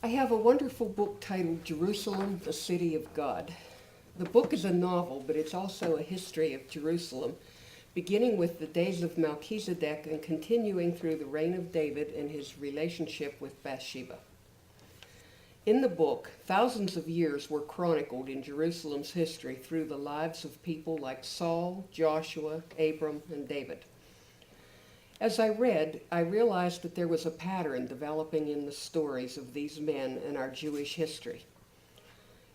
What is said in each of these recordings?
I have a wonderful book titled Jerusalem, the City of God. The book is a novel, but it's also a history of Jerusalem, beginning with the days of Melchizedek and continuing through the reign of David and his relationship with Bathsheba. In the book, thousands of years were chronicled in Jerusalem's history through the lives of people like Saul, Joshua, Abram, and David. As I read, I realized that there was a pattern developing in the stories of these men in our Jewish history.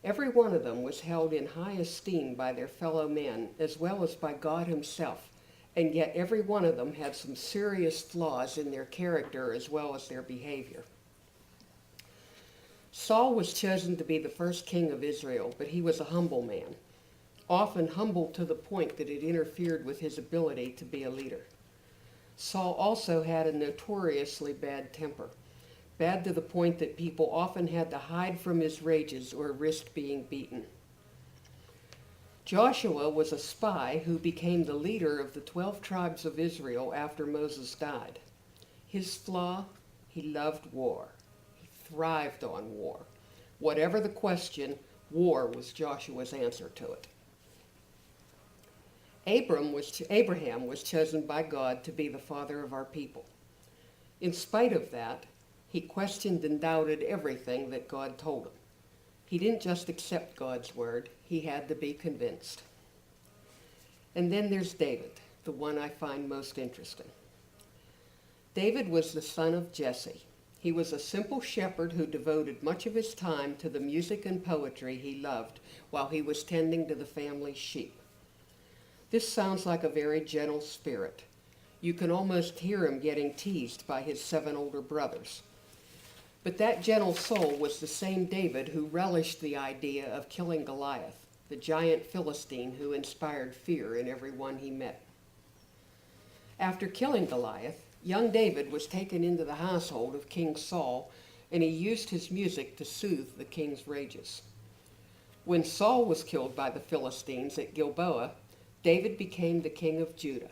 Every one of them was held in high esteem by their fellow men, as well as by God himself, and yet every one of them had some serious flaws in their character as well as their behavior. Saul was chosen to be the first king of Israel, but he was a humble man, often humble to the point that it interfered with his ability to be a leader. Saul also had a notoriously bad temper, bad to the point that people often had to hide from his rages or risk being beaten. Joshua was a spy who became the leader of the 12 tribes of Israel after Moses died. His flaw, he loved war. He thrived on war. Whatever the question, war was Joshua's answer to it. Abraham was chosen by God to be the father of our people. In spite of that, he questioned and doubted everything that God told him. He didn't just accept God's word, he had to be convinced. And then there's David, the one I find most interesting. David was the son of Jesse. He was a simple shepherd who devoted much of his time to the music and poetry he loved while he was tending to the family's sheep. This sounds like a very gentle spirit. You can almost hear him getting teased by his 7 older brothers. But that gentle soul was the same David who relished the idea of killing Goliath, the giant Philistine who inspired fear in everyone he met. After killing Goliath, young David was taken into the household of King Saul, and he used his music to soothe the king's rages. When Saul was killed by the Philistines at Gilboa, David became the king of Judah.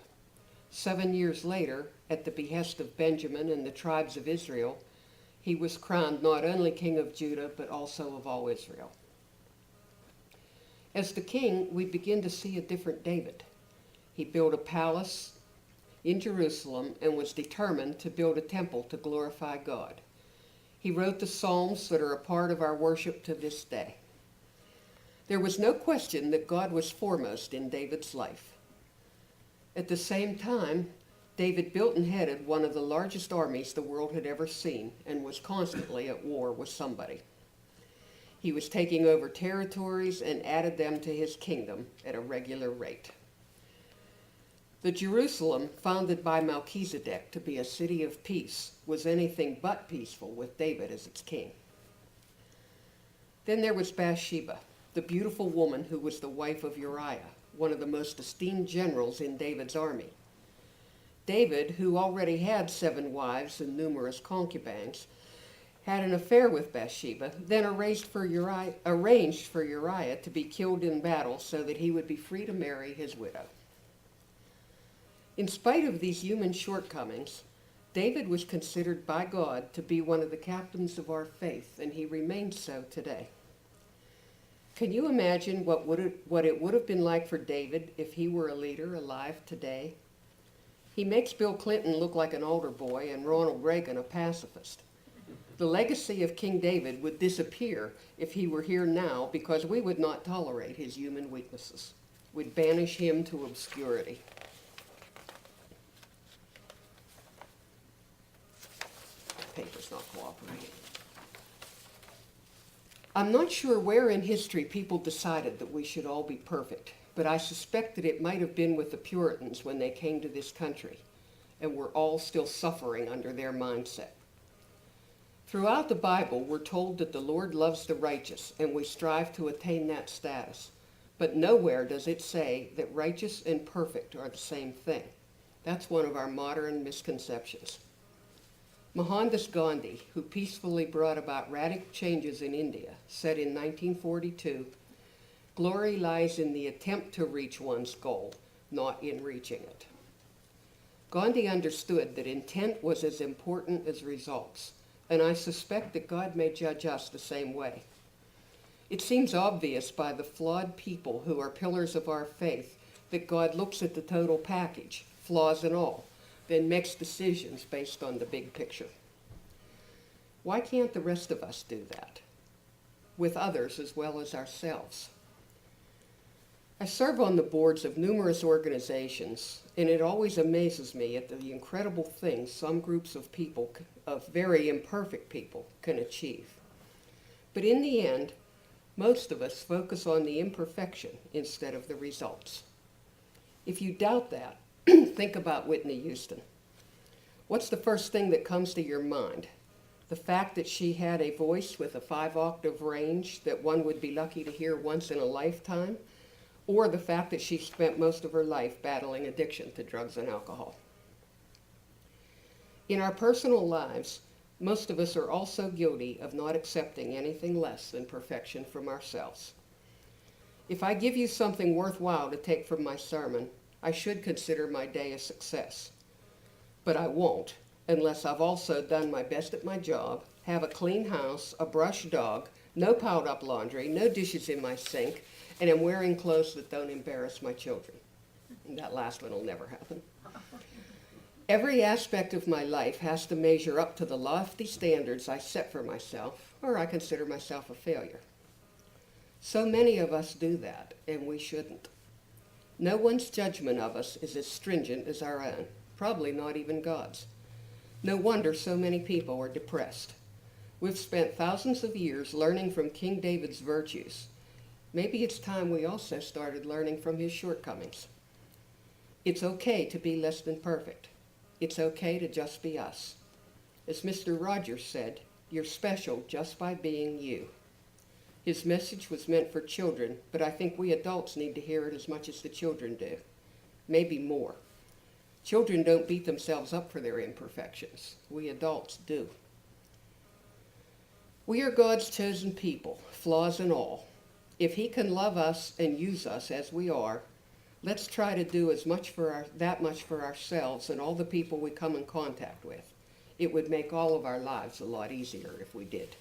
7 years later, at the behest of Benjamin and the tribes of Israel, he was crowned not only king of Judah, but also of all Israel. As the king, we begin to see a different David. He built a palace in Jerusalem and was determined to build a temple to glorify God. He wrote the Psalms that are a part of our worship to this day. There was no question that God was foremost in David's life. At the same time, David built and headed one of the largest armies the world had ever seen and was constantly at war with somebody. He was taking over territories and added them to his kingdom at a regular rate. The Jerusalem, founded by Melchizedek to be a city of peace, was anything but peaceful with David as its king. Then there was Bathsheba, the beautiful woman who was the wife of Uriah, one of the most esteemed generals in David's army. David, who already had 7 wives and numerous concubines, had an affair with Bathsheba, then arranged for Uriah to be killed in battle so that he would be free to marry his widow. In spite of these human shortcomings, David was considered by God to be one of the captains of our faith, and he remains so today. Can you imagine what it would have been like for David if he were a leader alive today? He makes Bill Clinton look like an altar boy and Ronald Reagan a pacifist. The legacy of King David would disappear if he were here now because we would not tolerate his human weaknesses. We'd banish him to obscurity. Paper's not cooperating. I'm not sure where in history people decided that we should all be perfect, but I suspect that it might have been with the Puritans when they came to this country, and we're all still suffering under their mindset. Throughout the Bible, we're told that the Lord loves the righteous, and we strive to attain that status, but nowhere does it say that righteous and perfect are the same thing. That's one of our modern misconceptions. Mohandas Gandhi, who peacefully brought about radical changes in India, said in 1942, "Glory lies in the attempt to reach one's goal, not in reaching it." Gandhi understood that intent was as important as results, and I suspect that God may judge us the same way. It seems obvious by the flawed people who are pillars of our faith that God looks at the total package, flaws and all, then makes decisions based on the big picture. Why can't the rest of us do that? With others as well as ourselves. I serve on the boards of numerous organizations, and it always amazes me at the incredible things some groups of people, of very imperfect people, can achieve. But in the end, most of us focus on the imperfection instead of the results. If you doubt that, think about Whitney Houston. What's the first thing that comes to your mind? The fact that she had a voice with a 5-octave range that one would be lucky to hear once in a lifetime? Or the fact that she spent most of her life battling addiction to drugs and alcohol? In our personal lives, most of us are also guilty of not accepting anything less than perfection from ourselves. If I give you something worthwhile to take from my sermon, I should consider my day a success. But I won't, unless I've also done my best at my job, have a clean house, a brushed dog, no piled up laundry, no dishes in my sink, and am wearing clothes that don't embarrass my children. And that last one will never happen. Every aspect of my life has to measure up to the lofty standards I set for myself, or I consider myself a failure. So many of us do that, and we shouldn't. No one's judgment of us is as stringent as our own, probably not even God's. No wonder so many people are depressed. We've spent thousands of years learning from King David's virtues. Maybe it's time we also started learning from his shortcomings. It's okay to be less than perfect. It's okay to just be us. As Mr. Rogers said, you're special just by being you. His message was meant for children, but I think we adults need to hear it as much as the children do. Maybe more. Children don't beat themselves up for their imperfections. We adults do. We are God's chosen people, flaws and all. If he can love us and use us as we are, let's try to do that much for ourselves and all the people we come in contact with. It would make all of our lives a lot easier if we did.